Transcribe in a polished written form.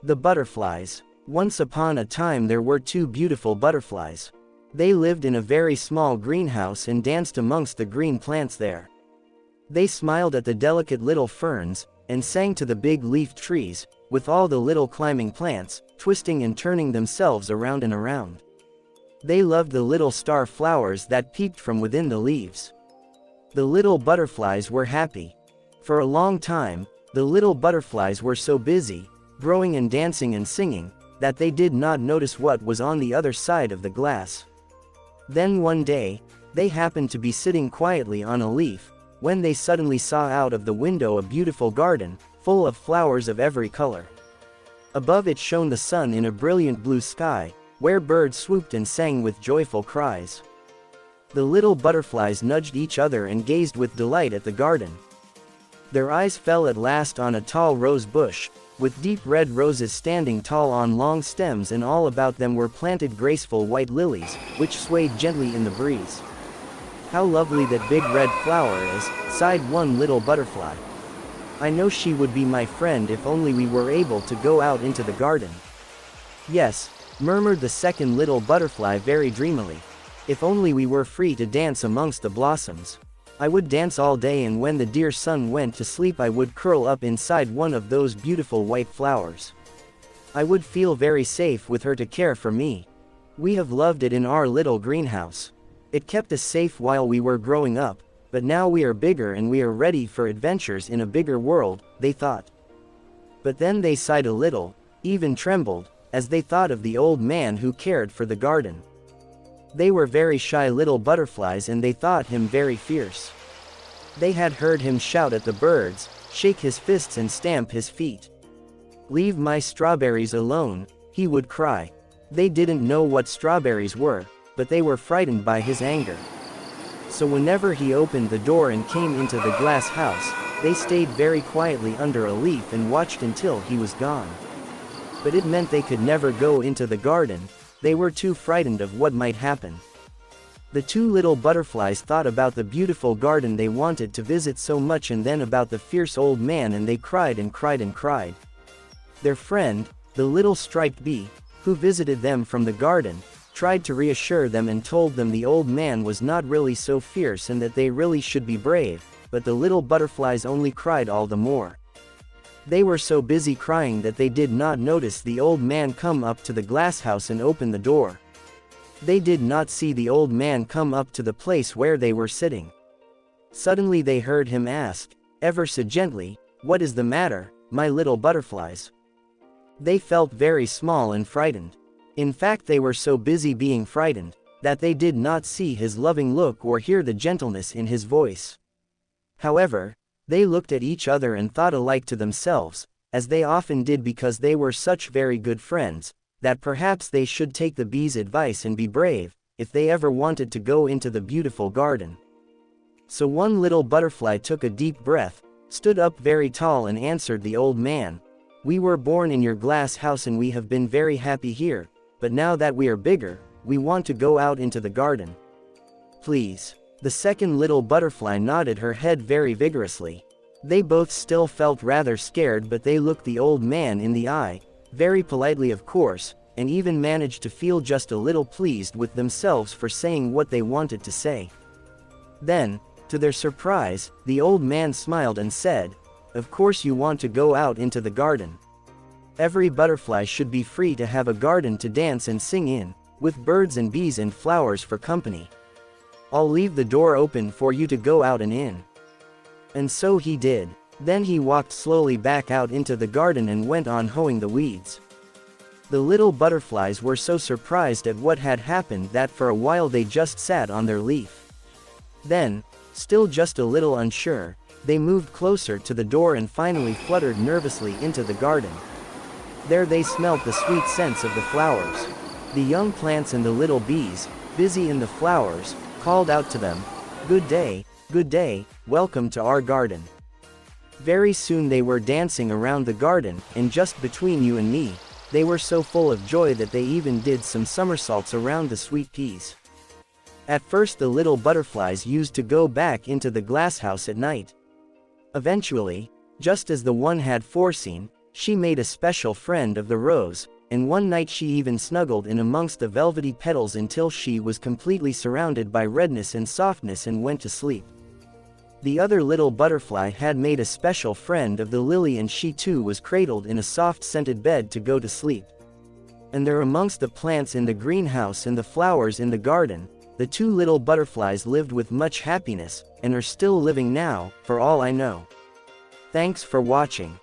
The butterflies. Once upon a time there were two beautiful butterflies. They lived in a very small greenhouse and danced amongst the green plants there. They smiled at the delicate little ferns, and sang to the big leafed trees, with all the little climbing plants, twisting and turning themselves around and around. They loved the little star flowers that peeped from within the leaves. The little butterflies were happy. For a long time, the little butterflies were so busy, growing and dancing and singing, that they did not notice what was on the other side of the glass. Then one day, they happened to be sitting quietly on a leaf, when they suddenly saw out of the window a beautiful garden, full of flowers of every color. Above it shone the sun in a brilliant blue sky, where birds swooped and sang with joyful cries. The little butterflies nudged each other and gazed with delight at the garden. Their eyes fell at last on a tall rose bush, with deep red roses standing tall on long stems, and all about them were planted graceful white lilies, which swayed gently in the breeze. "How lovely that big red flower is," sighed one little butterfly. "I know she would be my friend if only we were able to go out into the garden." "Yes," murmured the second little butterfly very dreamily. "If only we were free to dance amongst the blossoms. I would dance all day, and when the dear sun went to sleep I would curl up inside one of those beautiful white flowers. I would feel very safe with her to care for me. We have loved it in our little greenhouse. It kept us safe while we were growing up, but now we are bigger and we are ready for adventures in a bigger world," they thought. But then they sighed a little, even trembled, as they thought of the old man who cared for the garden. They were very shy little butterflies, and they thought him very fierce. They had heard him shout at the birds, shake his fists and stamp his feet. "Leave my strawberries alone," he would cry. They didn't know what strawberries were, but they were frightened by his anger. So whenever he opened the door and came into the glass house, they stayed very quietly under a leaf and watched until he was gone. But it meant they could never go into the garden. They were too frightened of what might happen. The two little butterflies thought about the beautiful garden they wanted to visit so much, and then about the fierce old man, and they cried and cried and cried. Their friend, the little striped bee, who visited them from the garden, tried to reassure them and told them the old man was not really so fierce and that they really should be brave, but the little butterflies only cried all the more. They were so busy crying that they did not notice the old man come up to the glass house and open the door. They did not see the old man come up to the place where they were sitting. Suddenly they heard him ask, ever so gently, "What is the matter, my little butterflies?" They felt very small and frightened. In fact, they were so busy being frightened, that they did not see his loving look or hear the gentleness in his voice. However, they looked at each other and thought alike to themselves, as they often did because they were such very good friends, that perhaps they should take the bee's advice and be brave, if they ever wanted to go into the beautiful garden. So one little butterfly took a deep breath, stood up very tall and answered the old man, "We were born in your glass house and we have been very happy here, but now that we are bigger, we want to go out into the garden. Please." The second little butterfly nodded her head very vigorously. They both still felt rather scared, but they looked the old man in the eye, very politely of course, and even managed to feel just a little pleased with themselves for saying what they wanted to say. Then, to their surprise, the old man smiled and said, "Of course you want to go out into the garden. Every butterfly should be free to have a garden to dance and sing in, with birds and bees and flowers for company. I'll leave the door open for you to go out and in." And so he did. Then he walked slowly back out into the garden and went on hoeing the weeds. The little butterflies were so surprised at what had happened that for a while they just sat on their leaf. Then, still just a little unsure, they moved closer to the door and finally fluttered nervously into the garden. There they smelt the sweet scents of the flowers. The young plants and the little bees, busy in the flowers, called out to them, good day, welcome to our garden." Very soon they were dancing around the garden, and just between you and me, they were so full of joy that they even did some somersaults around the sweet peas. At first the little butterflies used to go back into the glass house at night. Eventually, just as the one had foreseen, She made a special friend of the rose, and one night she even snuggled in amongst the velvety petals until she was completely surrounded by redness and softness and went to sleep. The other little butterfly had made a special friend of the lily, and she too was cradled in a soft scented bed to go to sleep. And there amongst the plants in the greenhouse and the flowers in the garden, the two little butterflies lived with much happiness, and are still living now, for all I know. Thanks for watching.